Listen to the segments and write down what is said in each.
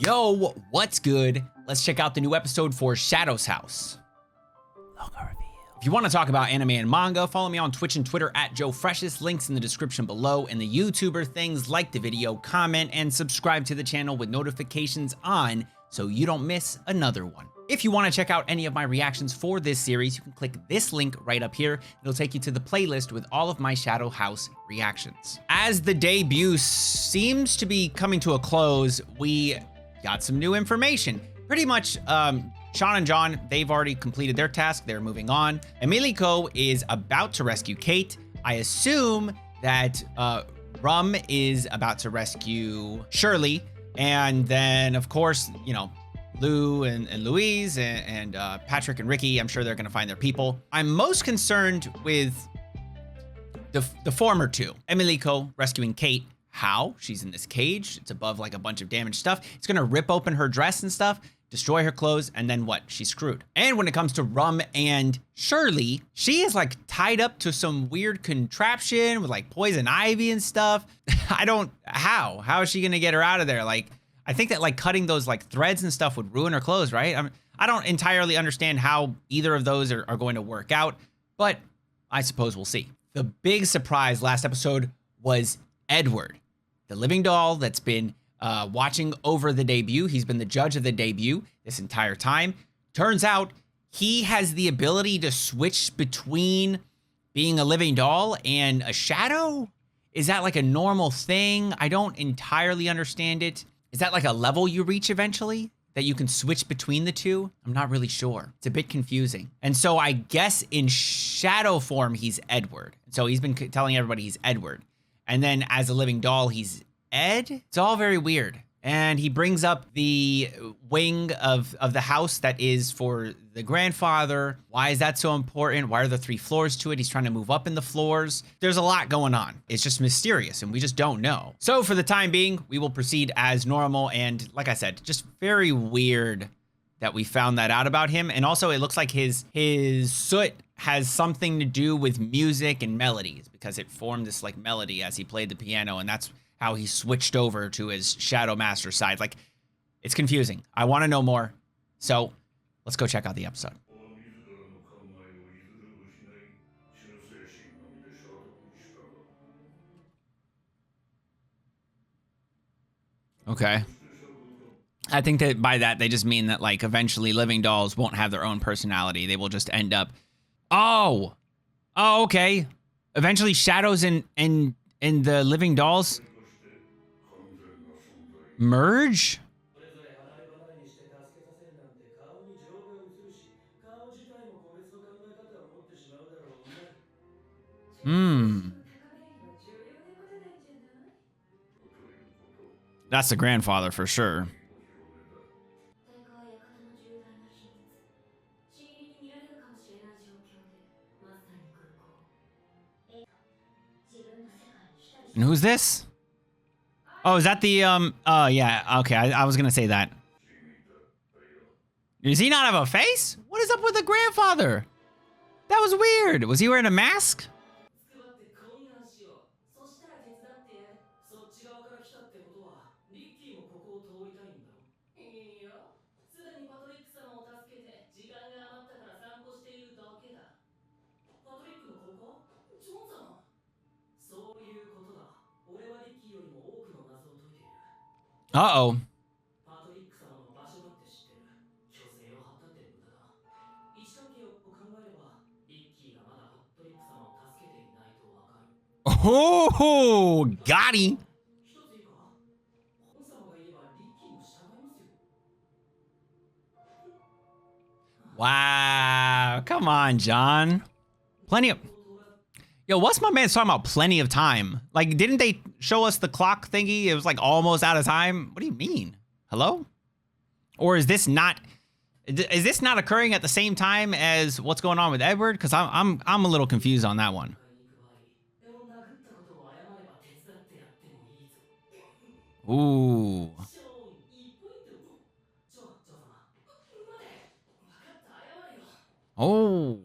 Yo, what's good? Let's check out the new episode for Shadow's House. Logo reveal. If you want to talk about anime and manga, follow me on Twitch and Twitter at JoeFreshest. Links in the description below. And the YouTuber things, like the video, comment, and subscribe to the channel with notifications on so you don't miss another one. If you want to check out any of my reactions for this series, you can click this link right up here. It'll take you to the playlist with all of my Shadow House reactions. As the debut seems to be coming to a close, we got some new information. Pretty much, Sean and John, they've already completed their task. They're moving on. Emilico is about to rescue Kate. I assume that Rum is about to rescue Shirley. And then, of course, you know, Lou and Louise and Patrick and Ricky, I'm sure they're going to find their people. I'm most concerned with the former two. Emilico rescuing Kate. How? She's in this cage. It's above like a bunch of damaged stuff. It's going to rip open her dress and stuff, destroy her clothes, and then what? She's screwed. And when it comes to Rum and Shirley, she is like tied up to some weird contraption with like poison ivy and stuff. How is she going to get her out of there? Like, I think that like cutting those like threads and stuff would ruin her clothes, right? I don't entirely understand how either of those are going to work out, but I suppose we'll see. The big surprise last episode was Edward, the living doll that's been watching over the debut. He's been the judge of the debut this entire time. Turns out he has the ability to switch between being a living doll and a shadow. Is that like a normal thing? I don't entirely understand it. Is that like a level you reach eventually that you can switch between the two? I'm not really sure. It's a bit confusing. And so I guess in shadow form, he's Edward. So he's been telling everybody he's Edward. And then as a living doll, he's Ed. It's all very weird. And he brings up the wing of the house that is for the grandfather. Why is that so important? Why are there 3 floors to it? He's trying to move up in the floors. There's a lot going on. It's just mysterious and we just don't know. So for the time being, we will proceed as normal. And like I said, just very weird that we found that out about him. And also it looks like his soot has something to do with music and melodies because it formed this like melody as he played the piano, and that's how he switched over to his Shadow Master side. Like, it's confusing. I want to know more. So let's go check out the episode. Okay. I think that by that, they just mean that like eventually living dolls won't have their own personality. They will just end up. Oh, okay. Eventually shadows and the living dolls merge? That's the grandfather for sure. And who's this? Oh, is that the, oh, yeah, okay, I was gonna say that. Does he not have a face? What is up with the grandfather? That was weird. Was he wearing a mask? Uh-oh. Oh, got him. Wow, come on, John. Plenty of... Yo, what's my man talking about plenty of time? Like, didn't they show us the clock thingy? It was like almost out of time. What do you mean? Hello? Or is this not occurring at the same time as what's going on with Edward? Because I'm a little confused on that one. Ooh. Oh.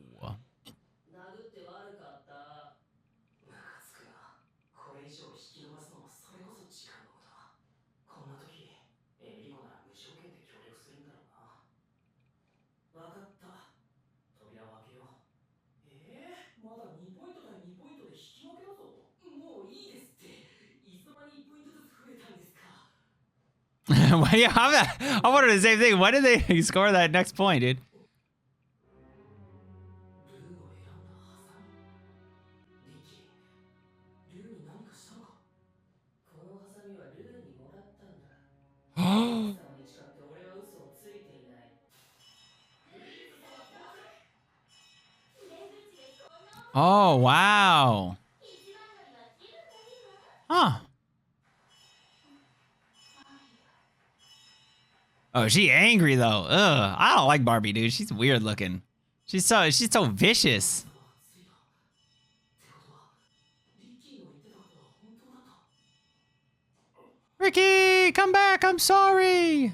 Yeah, I wondered the same thing. Why did they score that next point, dude? Oh, wow. Huh. Oh, she angry though. Ugh. I don't like Barbie, dude. She's weird looking. She's so vicious. Ricky, come back. I'm sorry.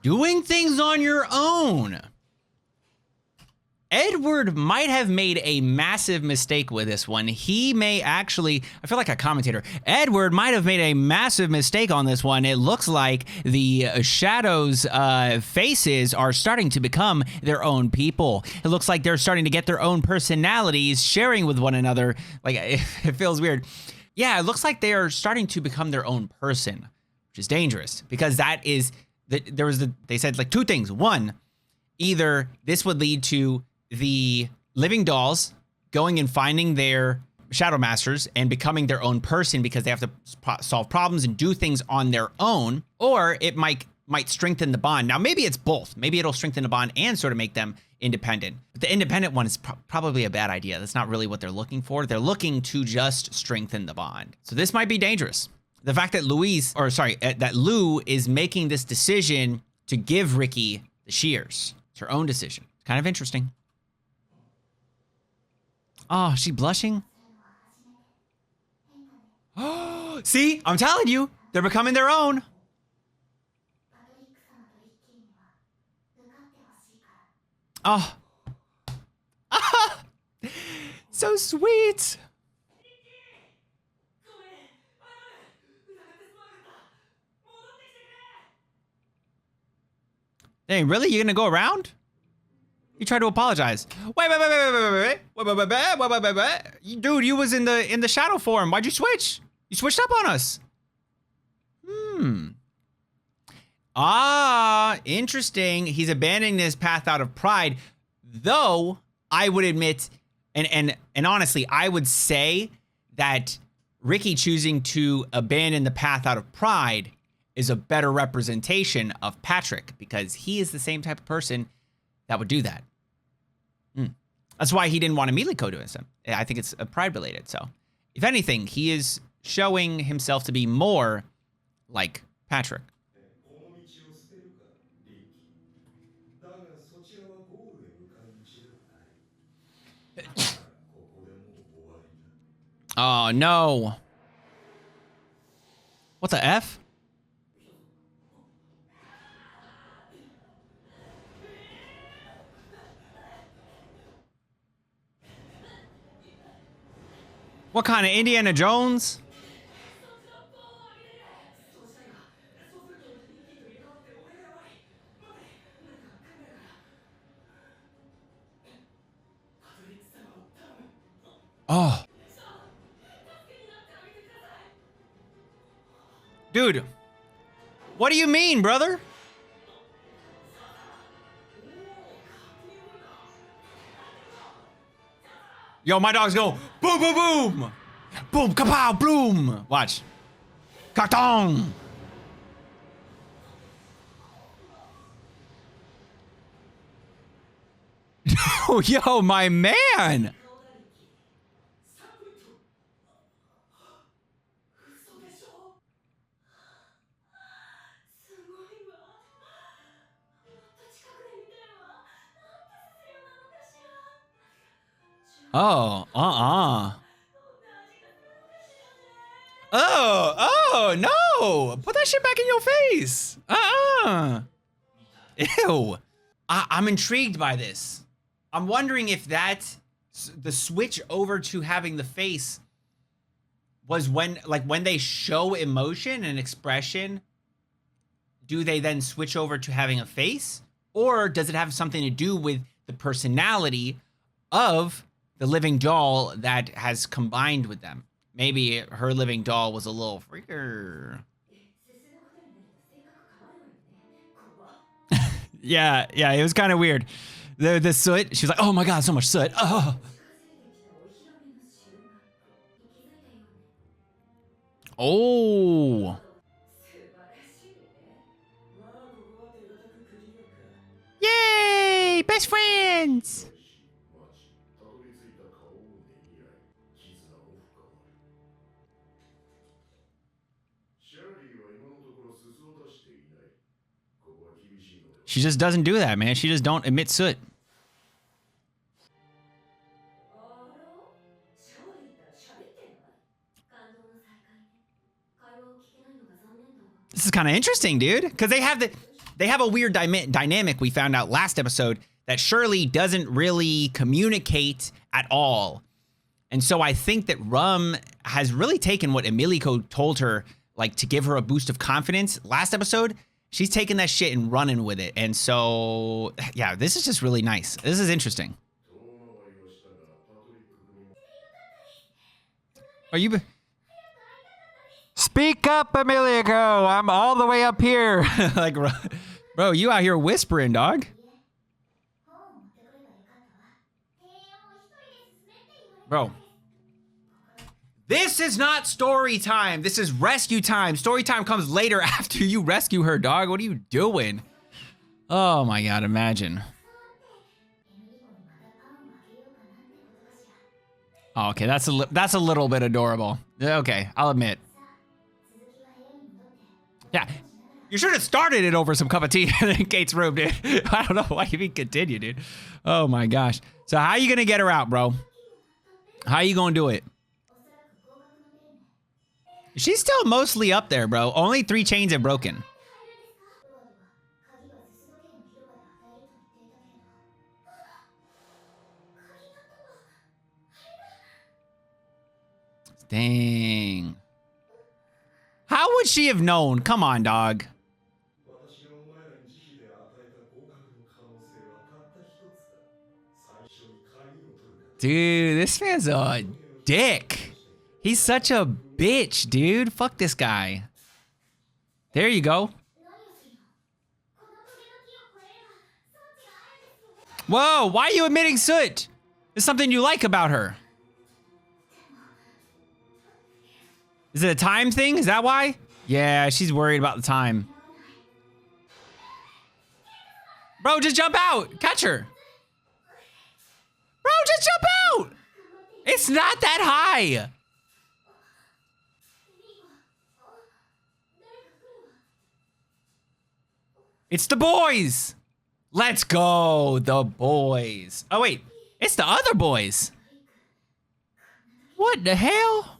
Doing things on your own. Edward might have made a massive mistake with this one. He may actually, I feel like a commentator. Edward might have made a massive mistake on this one. It looks like the Shadows' faces are starting to become their own people. It looks like they're starting to get their own personalities, sharing with one another. Like, it feels weird. Yeah, it looks like they are starting to become their own person, which is dangerous because that is, they said like two things. One, either this would lead to the living dolls going and finding their shadow masters and becoming their own person because they have to solve problems and do things on their own, or it might strengthen the bond. Now, maybe it's both. Maybe it'll strengthen the bond and sort of make them independent. But the independent one is probably a bad idea. That's not really what they're looking for. They're looking to just strengthen the bond. So this might be dangerous. The fact that that Lou is making this decision to give Ricky the shears. It's her own decision. It's kind of interesting. Oh, she blushing? Oh, see, I'm telling you, they're becoming their own. Oh. So sweet. Dang, really? You're gonna go around? You tried to apologize. Wait. Dude, you was in the shadow form. Why'd you switch? You switched up on us. Ah, interesting. He's abandoning his path out of pride. Though, I would admit, and honestly, I would say that Ricky choosing to abandon the path out of pride is a better representation of Patrick because he is the same type of person that would do that. That's why he didn't want to immediately go to him. I think it's pride related. So if anything, he is showing himself to be more like Patrick. Oh, no. What the F? What kind of Indiana Jones? Oh. Dude. What do you mean, brother? Yo, my dog's going boom, boom, boom. Boom, kapow, bloom. Watch. Carton. Yo, my man. Oh, Oh, no. No, put that shit back in your face. Ew. I'm intrigued by this. I'm wondering if the switch over to having the face was when they show emotion and expression, do they then switch over to having a face? Or does it have something to do with the personality of the living doll that has combined with them? Maybe her living doll was a little freaker. Yeah, it was kind of weird. The soot, she was like, oh my God, so much soot. Oh. Oh. Yay, best friends. She just doesn't do that, man. She just don't emit soot. This is kind of interesting, dude, because they have a weird dynamic we found out last episode that Shirley doesn't really communicate at all. And so I think that Rum has really taken what Emilico told her, like, to give her a boost of confidence last episode. She's taking that shit and running with it. And so, yeah, this is just really nice. This is interesting. Are you... Speak up, Emilico. I'm all the way up here. Like, bro, you out here whispering, dog. Bro. This is not story time. This is rescue time. Story time comes later after you rescue her, dog. What are you doing? Oh my God, imagine. Oh, okay, that's a little bit adorable. Okay, I'll admit. Yeah, you should have started it over some cup of tea in Kate's room, dude. I don't know why you even continue, dude. Oh my gosh. So how are you gonna get her out, bro? How are you gonna do it? She's still mostly up there, bro. Only 3 chains have broken. Dang. How would she have known? Come on, dog. Dude, this man's a dick. He's such a bitch, dude. Fuck this guy. There you go. Whoa, why are you emitting soot? There's something you like about her. Is it a time thing? Is that why? Yeah, she's worried about the time. Bro, just jump out. Catch her. Bro, just jump out. It's not that high. It's the boys. Let's go, the boys. Oh, wait. It's the other boys. What the hell?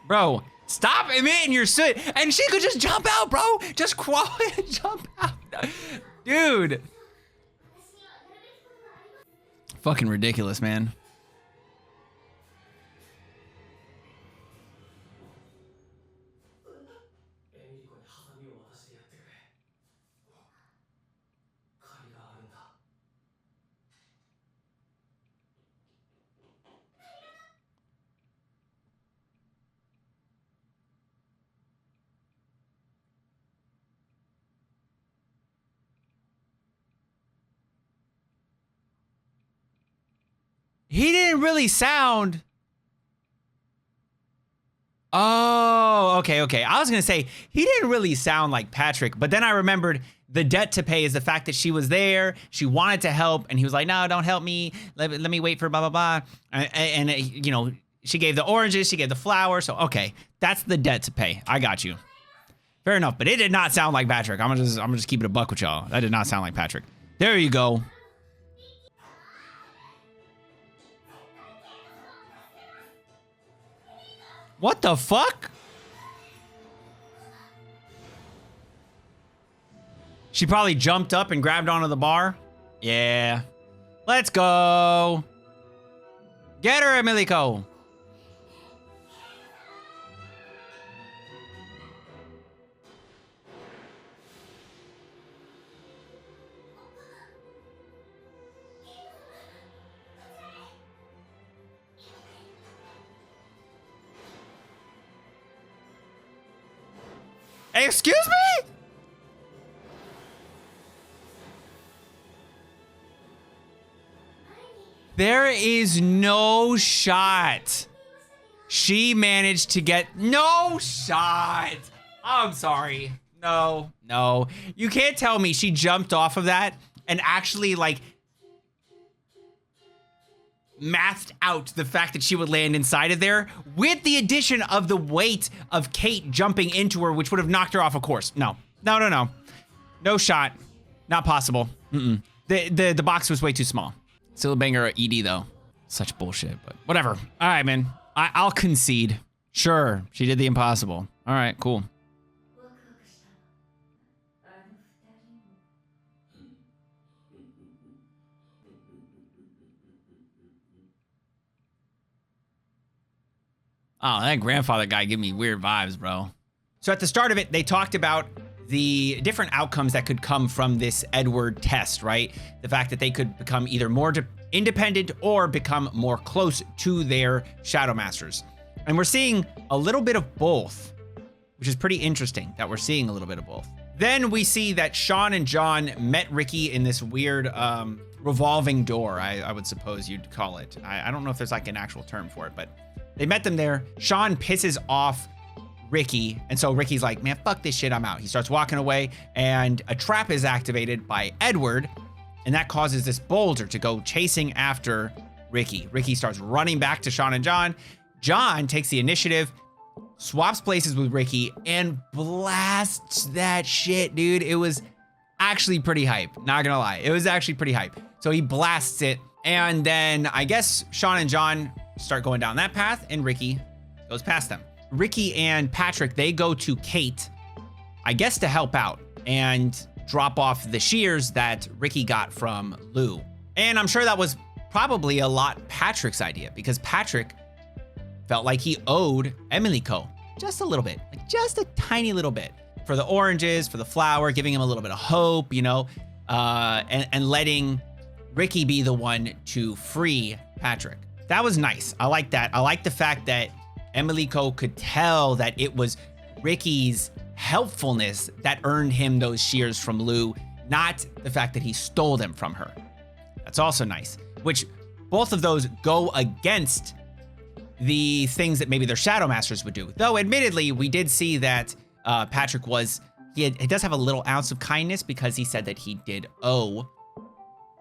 Bro, stop emitting your soot. And she could just jump out, bro. Just crawl and jump out. Dude. Fucking ridiculous, man. He didn't really sound... Oh, okay. I was going to say, he didn't really sound like Patrick, but then I remembered the debt to pay is the fact that she was there, she wanted to help, and he was like, no, don't help me, let me wait for blah, blah, blah. And you know, She gave the oranges, she gave the flower. So, okay, that's the debt to pay. I got you. Fair enough, but it did not sound like Patrick. I'm gonna just keep it a buck with y'all. That did not sound like Patrick. There you go. What the fuck? She probably jumped up and grabbed onto the bar. Yeah. Let's go. Get her, Emiliko. Excuse me? There is no shot. She managed to get no shot. I'm sorry. No. You can't tell me she jumped off of that and actually like mathed out the fact that she would land inside of there with the addition of the weight of Kate jumping into her, which would have knocked her off of course. No. No shot. Not possible. The box was way too small. Still a banger ED though. Such bullshit, but whatever. All right, man. I'll concede. Sure, she did the impossible. All right, cool. Oh, that grandfather guy gave me weird vibes, bro. So at the start of it, they talked about the different outcomes that could come from this Edward test, right? The fact that they could become either more independent or become more close to their Shadow Masters. And we're seeing a little bit of both, which is pretty interesting that we're seeing a little bit of both. Then we see that Sean and John met Ricky in this weird revolving door, I would suppose you'd call it. I don't know if there's like an actual term for it, but they met them there. Sean pisses off Ricky, and so Ricky's like, man, fuck this shit, I'm out. He starts walking away, and a trap is activated by Edward, and that causes this boulder to go chasing after Ricky. Ricky starts running back to Sean and John. John takes the initiative, swaps places with Ricky, and blasts that shit, dude. It was actually pretty hype, not gonna lie. It was actually pretty hype. So he blasts it, and then I guess Sean and John start going down that path, and Ricky goes past them. Ricky and Patrick, they go to Kate, I guess to help out and drop off the shears that Ricky got from Lou. And I'm sure that was probably a lot Patrick's idea, because Patrick felt like he owed Emiliko just a little bit, like just a tiny little bit, for the oranges, for the flower, giving him a little bit of hope, you know, and letting Ricky be the one to free Patrick. That was nice. I like that. I like the fact that Emiliko could tell that it was Ricky's helpfulness that earned him those shears from Lou, not the fact that he stole them from her. That's also nice, which both of those go against the things that maybe their Shadow Masters would do. Though admittedly, we did see that Patrick he does have a little ounce of kindness, because he said that he did owe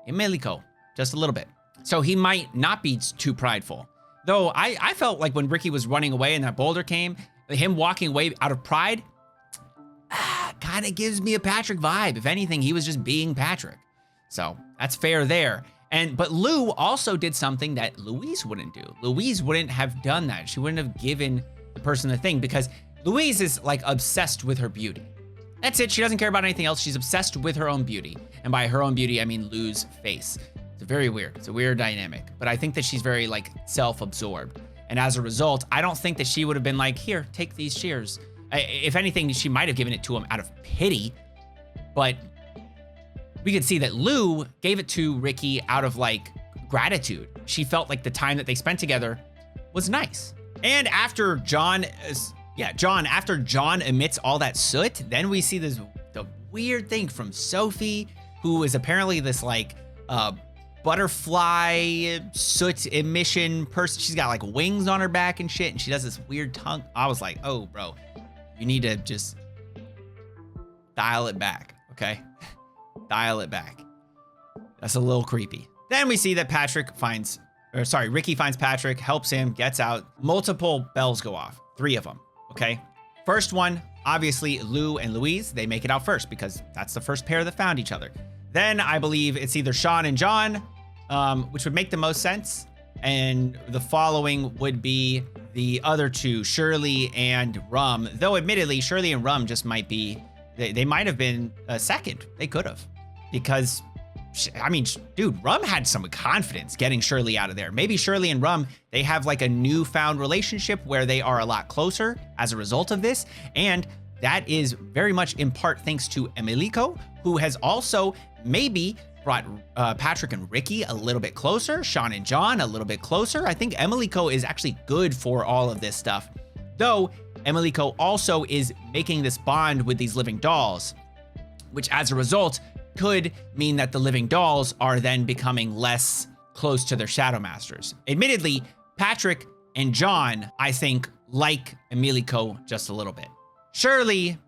Emiliko just a little bit. So he might not be too prideful. Though I felt like when Ricky was running away and that boulder came, him walking away out of pride, kind of gives me a Patrick vibe. If anything, he was just being Patrick. So that's fair there. But Lou also did something that Louise wouldn't do. Louise wouldn't have done that. She wouldn't have given the person the thing, because Louise is like obsessed with her beauty. That's it. She doesn't care about anything else. She's obsessed with her own beauty. And by her own beauty, I mean Lou's face. It's very weird. It's a weird dynamic. But I think that she's very like self-absorbed. And as a result, I don't think that she would have been like, here, take these shears. If anything, she might have given it to him out of pity. But we could see that Lou gave it to Ricky out of like gratitude. She felt like the time that they spent together was nice. And after John emits all that soot, then we see the weird thing from Sophie, who is apparently this like butterfly soot emission person. She's got like wings on her back and shit, and she does this weird tongue. I was like, oh, bro, you need to just dial it back, okay? Dial it back. That's a little creepy. Then we see that Patrick finds or sorry, Ricky finds Patrick, helps him, gets out. Multiple bells go off, 3 of them, okay? First one, obviously Lou and Louise, they make it out first because that's the first pair that found each other. Then I believe it's either Sean and John, which would make the most sense. And the following would be the other 2, Shirley and Rum. Though admittedly, Shirley and Rum just might be, they might have been second. They could have. Because, I mean, dude, Rum had some confidence getting Shirley out of there. Maybe Shirley and Rum, they have like a newfound relationship where they are a lot closer as a result of this. And that is very much in part thanks to Emilico, who has also maybe brought Patrick and Ricky a little bit closer, Sean and John a little bit closer. I think Emilico is actually good for all of this stuff. Though, Emilico also is making this bond with these living dolls, which as a result could mean that the living dolls are then becoming less close to their Shadow Masters. Admittedly, Patrick and John, I think, like Emilico just a little bit. Shirley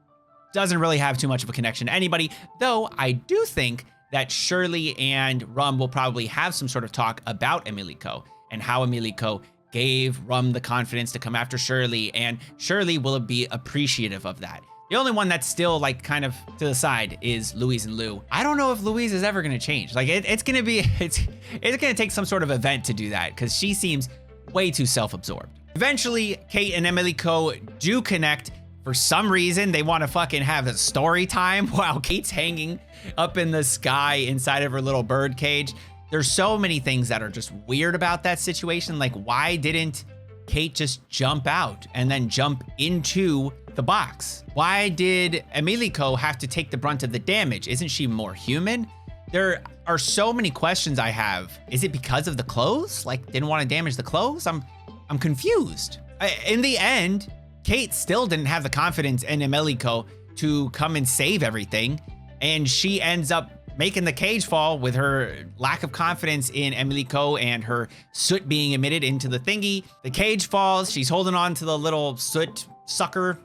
doesn't really have too much of a connection to anybody, though I do think that Shirley and Rum will probably have some sort of talk about Emilico and how Emilico gave Rum the confidence to come after Shirley, and Shirley will be appreciative of that. The only one that's still like kind of to the side is Louise and Lou. I don't know if Louise is ever gonna change. Like it's gonna take some sort of event to do that because she seems way too self-absorbed. Eventually, Kate and Emilico do connect. For some reason, they want to fucking have a story time while Kate's hanging up in the sky inside of her little bird cage. There's so many things that are just weird about that situation. Like, why didn't Kate just jump out and then jump into the box? Why did Emilico have to take the brunt of the damage? Isn't she more human? There are so many questions I have. Is it because of the clothes? Like, didn't want to damage the clothes? I'm confused. In the end, Kate still didn't have the confidence in Emilico to come and save everything, and she ends up making the cage fall with her lack of confidence in Emilico and her soot being emitted into the thingy. The cage falls, she's holding on to the little soot sucker.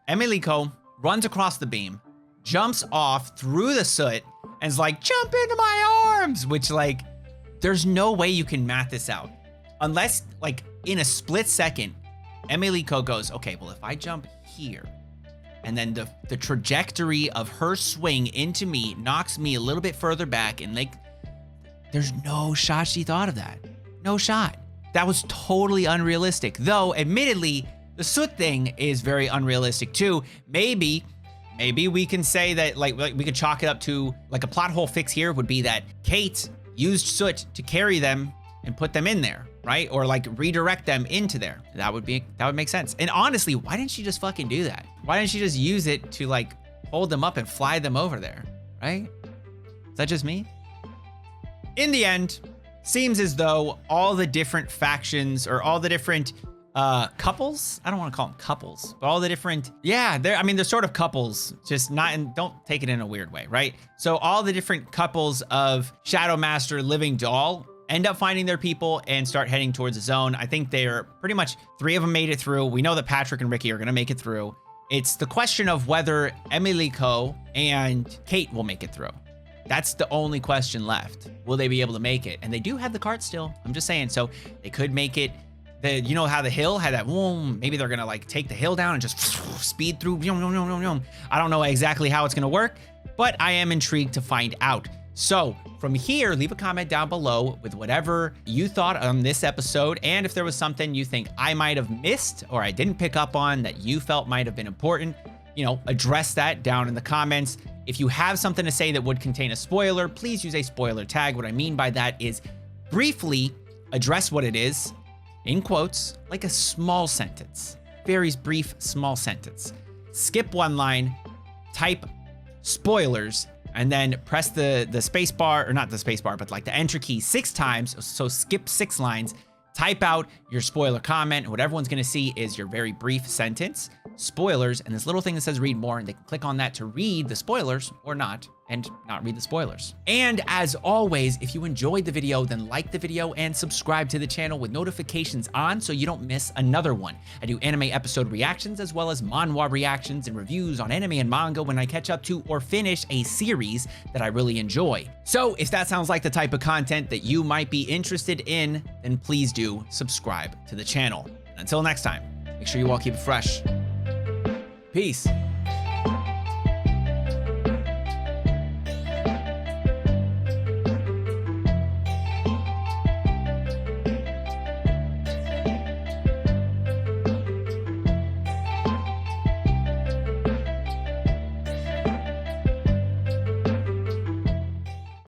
Emilico runs across the beam, jumps off through the soot, and is like, jump into my arms, which like, there's no way you can math this out. Unless like in a split second, Emilico goes, okay, well, if I jump here and then the trajectory of her swing into me knocks me a little bit further back, and like, there's no shot she thought of that. No shot. That was totally unrealistic. Though, admittedly, the soot thing is very unrealistic too. Maybe we can say that like we could chalk it up to like a plot hole fix here would be that Kate used soot to carry them and put them in there, right? Or like redirect them into there. That would make sense. And honestly, why didn't she just fucking do that? Why didn't she just use it to like hold them up and fly them over there, right? Is that just me? In the end, seems as though all the different factions or all the different couples, I don't want to call them couples, but all the different, yeah, they're sort of couples, just not in, don't take it in a weird way, right? So all the different couples of Shadow Master Living Doll end up finding their people and start heading towards the zone. I think they're pretty much 3 of them made it through. We know that Patrick and Ricky are going to make it through. It's the question of whether Emilico and Kate will make it through. That's the only question left. Will they be able to make it? And they do have the cart still. I'm just saying. So they could make it. You know how the hill had that, maybe they're going to like take the hill down and just speed through. I don't know exactly how it's going to work, but I am intrigued to find out. So from here, leave a comment down below with whatever you thought on this episode. And if there was something you think I might have missed or I didn't pick up on that you felt might have been important, address that down in the comments. If you have something to say that would contain a spoiler, please use a spoiler tag. What I mean by that is briefly address what it is in quotes, like a small sentence, very brief, small sentence. Skip one line, type spoilers, and then press the space bar, or not the space bar, but like the enter key 6 times. So skip 6 lines, Type out your spoiler comment, and what everyone's gonna see is your very brief sentence, spoilers, and this little thing that says read more, and they can click on that to read the spoilers or not, and not read the spoilers. And as always, if you enjoyed the video, then like the video and subscribe to the channel with notifications on so you don't miss another one. I do anime episode reactions as well as manhwa reactions and reviews on anime and manga when I catch up to or finish a series that I really enjoy. So if that sounds like the type of content that you might be interested in, then please do subscribe to the channel. Until next time, make sure you all keep it fresh. Peace.